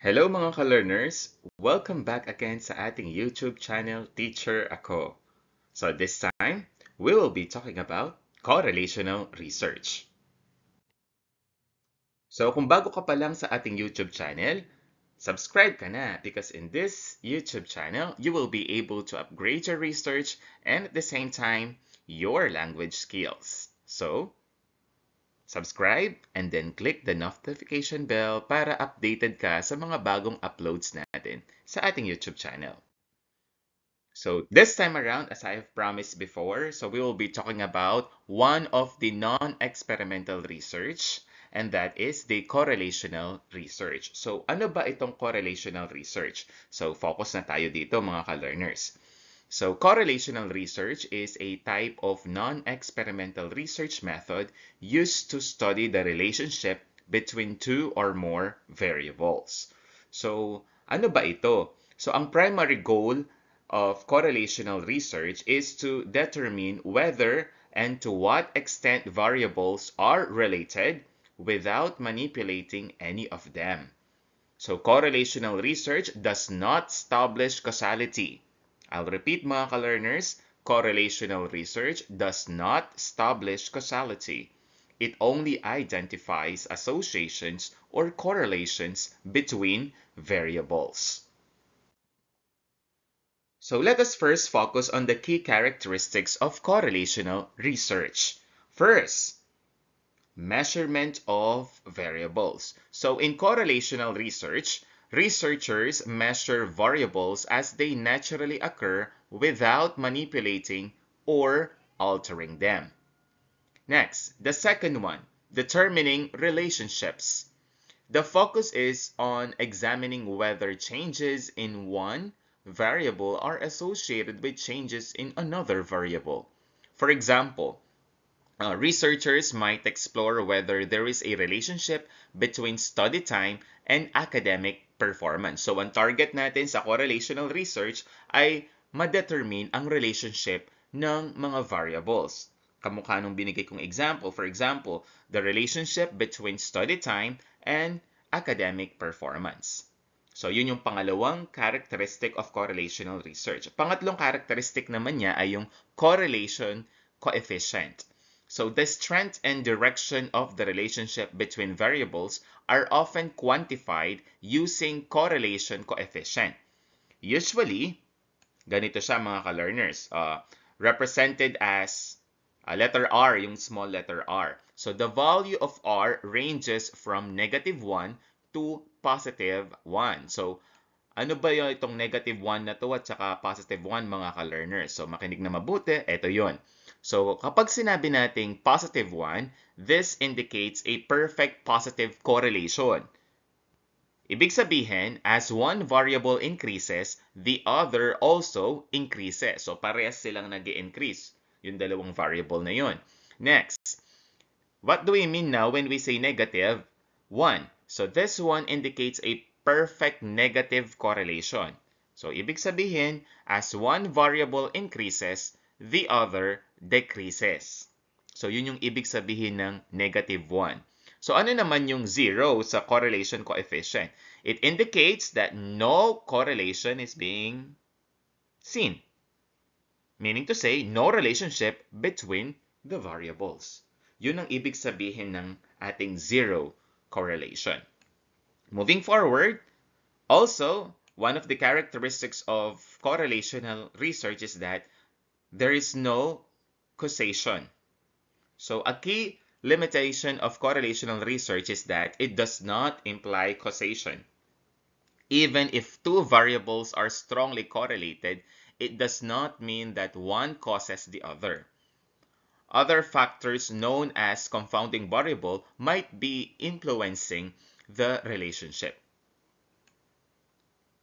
Hello mga ka-learners! Welcome back again sa ating YouTube channel, Teacher Ako. So this time, we will be talking about correlational research. So kung bago ka pa lang sa ating YouTube channel, subscribe ka na because in this YouTube channel, you will be able to upgrade your research and at the same time, your language skills. So, subscribe and then click the notification bell para updated ka sa mga bagong uploads natin sa ating YouTube channel. So this time around, as I have promised before, so we will be talking about one of the non-experimental research, and that is the correlational research. So ano ba itong correlational research? So focus na tayo dito mga ka-learners. So correlational research is a type of non-experimental research method used to study the relationship between two or more variables. So ano ba ito? So ang primary goal of correlational research is to determine whether and to what extent variables are related without manipulating any of them. So correlational research does not establish causality. I'll repeat mga ka-learners, correlational research does not establish causality. It only identifies associations or correlations between variables. So let us first focus on the key characteristics of correlational research. First, measurement of variables. So in correlational research, researchers measure variables as they naturally occur without manipulating or altering them. Next, the second one, determining relationships. The focus is on examining whether changes in one variable are associated with changes in another variable. For example, researchers might explore whether there is a relationship between study time and academic performance. So, ang target natin sa correlational research ay ma-determine ang relationship ng mga variables. Kamukha nung binigay kong example. For example, the relationship between study time and academic performance. So, yun yung pangalawang characteristic of correlational research. Pangatlong characteristic naman niya ay yung correlation coefficient. So the strength and direction of the relationship between variables are often quantified using correlation coefficient. Usually, ganito siya mga ka-learners, represented as letter R, yung small letter R. So the value of R ranges from -1 to +1. So ano ba yung itong -1 na to at saka +1 mga ka-learners? So makinig na mabuti, ito yon. So kapag sinabi nating +1, this indicates a perfect positive correlation. Ibig sabihin, as one variable increases, the other also increases. So parehas silang nag-i-increase, yung dalawang variable na yun. Next, what do we mean now when we say -1? So this one indicates a perfect negative correlation. So ibig sabihin, as one variable increases, the other decreases. So yun yung ibig sabihin ng -1. So ano naman yung 0 sa correlation coefficient? It indicates that no correlation is being seen. Meaning to say, no relationship between the variables. Yun ang ibig sabihin ng ating 0 correlation. Moving forward, also, one of the characteristics of correlational research is that there is no causation. So a key limitation of correlational research is that it does not imply causation. Even if two variables are strongly correlated, it does not mean that one causes the other. Other factors known as confounding variable might be influencing the relationship.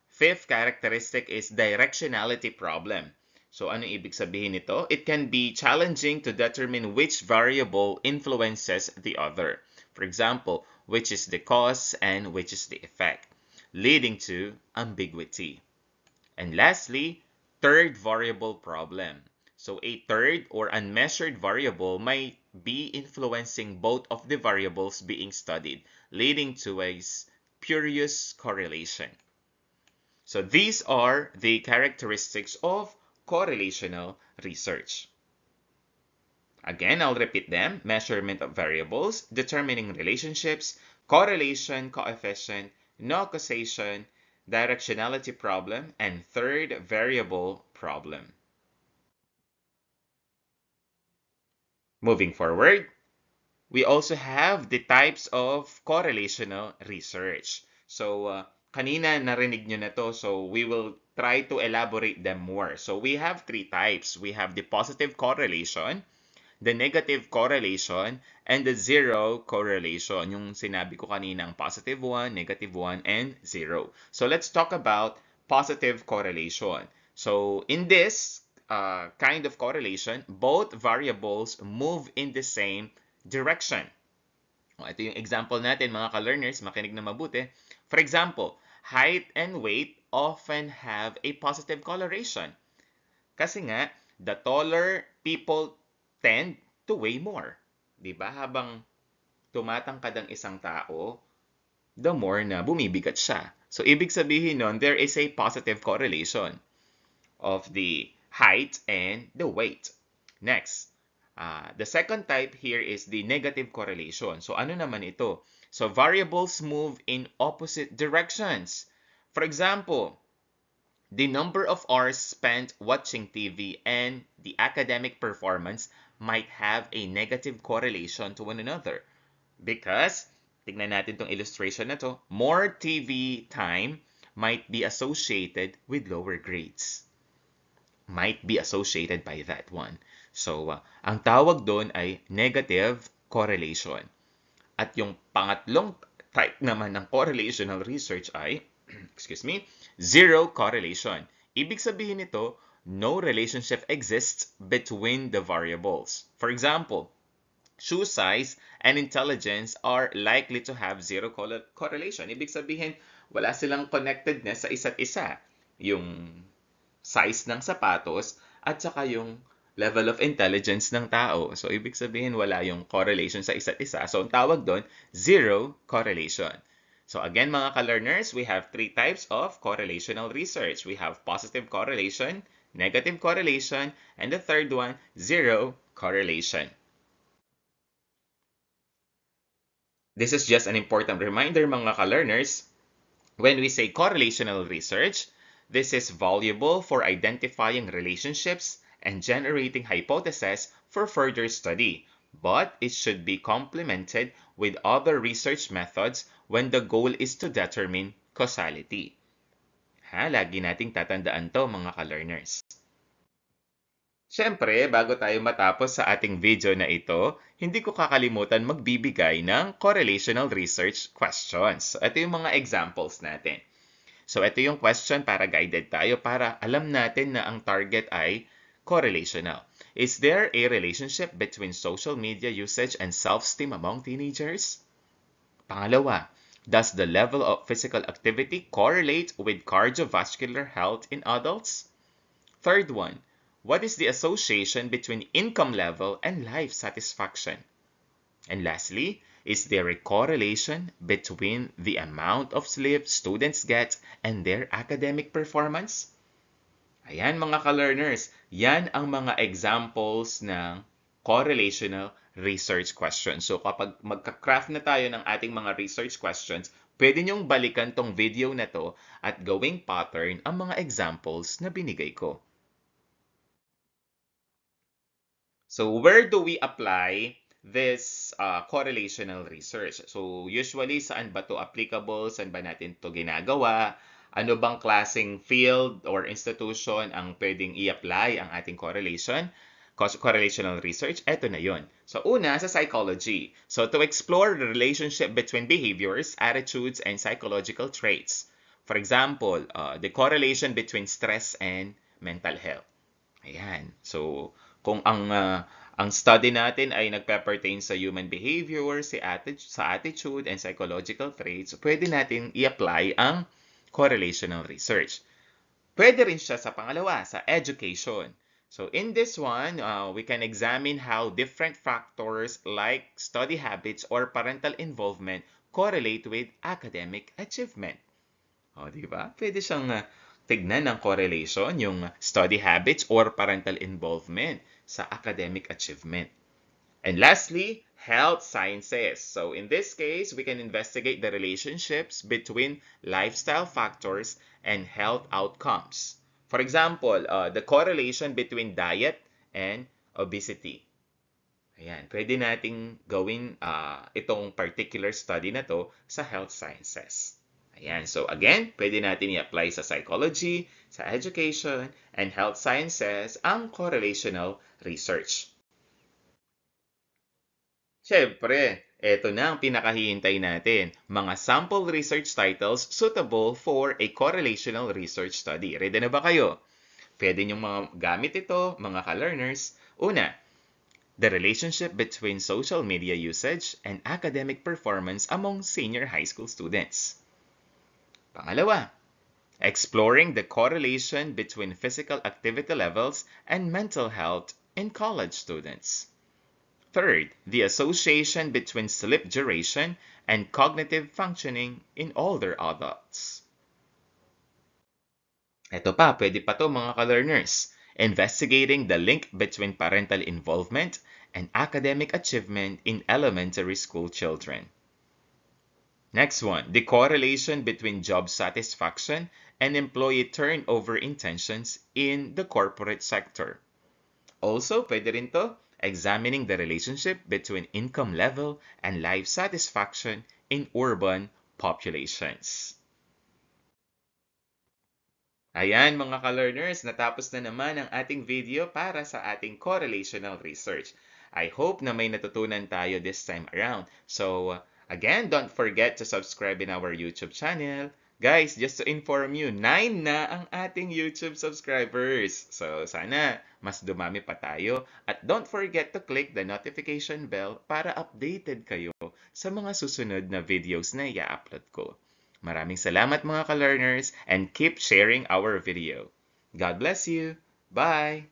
Fifth characteristic is directionality problem. So ano ibig sabihin nito? It can be challenging to determine which variable influences the other. For example, which is the cause and which is the effect, leading to ambiguity. And lastly, third variable problem. So a third or unmeasured variable might be influencing both of the variables being studied, leading to a spurious correlation. So these are the characteristics of correlational research. Again, I'll repeat them. Measurement of variables, determining relationships, correlation coefficient, no causation, directionality problem, and third variable problem. Moving forward, we also have the types of correlational research. So, kanina narinig nyo na to, so we will try to elaborate them more. So, we have three types. We have the positive correlation, the negative correlation, and the zero correlation. Yung sinabi ko kaninang positive 1, negative 1, and 0. So let's talk about positive correlation. So in this kind of correlation, both variables move in the same direction. Ito yung example natin mga ka-learners, makinig na mabuti. For example, height and weight often have a positive correlation. Kasi nga, the taller people tend to weigh more. Diba? Habang tumatangkad ang isang tao, the more na bumibigat siya. So, ibig sabihin nun, there is a positive correlation of the height and the weight. Next, the second type here is the negative correlation. So, ano naman ito? So, variables move in opposite directions. For example, the number of hours spent watching TV and the academic performance might have a negative correlation to one another. Because, tignan natin itong illustration na to, more TV time might be associated with lower grades. Might be associated by that one. So, ang tawag doon ay negative correlation. At yung pangatlong type naman ng correlational research ay, excuse me, zero correlation. Ibig sabihin nito, no relationship exists between the variables. For example, shoe size and intelligence are likely to have zero correlation. Ibig sabihin, wala silang connectedness sa isa't isa. Yung size ng sapatos at saka yung level of intelligence ng tao. So, ibig sabihin, wala yung correlation sa isa't isa. So, ang tawag doon, zero correlation. So again, mga ka-learners, we have three types of correlational research. We have positive correlation, negative correlation, and the third one, zero correlation. This is just an important reminder, mga ka-learners. When we say correlational research, this is valuable for identifying relationships and generating hypotheses for further study. But it should be complemented with other research methods when the goal is to determine causality. Lagi nating tatandaan to, mga ka-learners. Siyempre, bago tayo matapos sa ating video na ito, hindi ko kakalimutan magbibigay ng correlational research questions. Ito yung mga examples natin. So, ito yung question para guided tayo para alam natin na ang target ay correlational. Is there a relationship between social media usage and self-esteem among teenagers? Pangalawa, does the level of physical activity correlate with cardiovascular health in adults? Third one, what is the association between income level and life satisfaction? And lastly, is there a correlation between the amount of sleep students get and their academic performance? Ayan mga ka-learners, yan ang mga examples ng correlational research questions. So kapag magka-craft na tayo ng ating mga research questions, pwede nyong balikan tong video na to at gawing pattern ang mga examples na binigay ko. So where do we apply this correlational research? So usually, saan ba to applicable? Saan ba natin to ginagawa? Ano bang klaseng field or institution ang pwedeng i-apply ang ating correlational research? Ito na yon. So una, sa psychology. So to explore the relationship between behaviors, attitudes, and psychological traits. For example, the correlation between stress and mental health. Ayan. So kung ang study natin ay nagpe-pertain sa human behavior, sa attitude, and psychological traits, pwede natin i-apply ang correlational research. Pwede rin siya sa pangalawa, sa education. So in this one, we can examine how different factors like study habits or parental involvement correlate with academic achievement. O, di ba? Pwede siyang tignan ng correlation, yung study habits or parental involvement sa academic achievement. And lastly, health sciences. So in this case, we can investigate the relationships between lifestyle factors and health outcomes. For example, the correlation between diet and obesity. Ayan, pwede nating gawin itong particular study na to sa health sciences. Ayan, so again, pwede natin i-apply sa psychology, sa education, and health sciences ang correlational research. Siyempre, eto na ang pinakahihintay natin, mga sample research titles suitable for a correlational research study. Ready na ba kayo? Pwede niyong mga gamit ito, mga ka-learners. Una, the relationship between social media usage and academic performance among senior high school students. Pangalawa, exploring the correlation between physical activity levels and mental health in college students. Third, the association between sleep duration and cognitive functioning in older adults. Ito pa, pwede pa to mga ka-learners. Investigating the link between parental involvement and academic achievement in elementary school children. Next one, the correlation between job satisfaction and employee turnover intentions in the corporate sector. Also, pwede rin to, examining the relationship between income level and life satisfaction in urban populations. Ayan mga ka-learners, natapos na naman ang ating video para sa ating correlational research. I hope na may natutunan tayo this time around. So, again, don't forget to subscribe in our YouTube channel. Guys, just to inform you, 9 na ang ating YouTube subscribers. So, sana mas dumami pa tayo. At don't forget to click the notification bell para updated kayo sa mga susunod na videos na i-upload ko. Maraming salamat mga ka-learners and keep sharing our video. God bless you. Bye!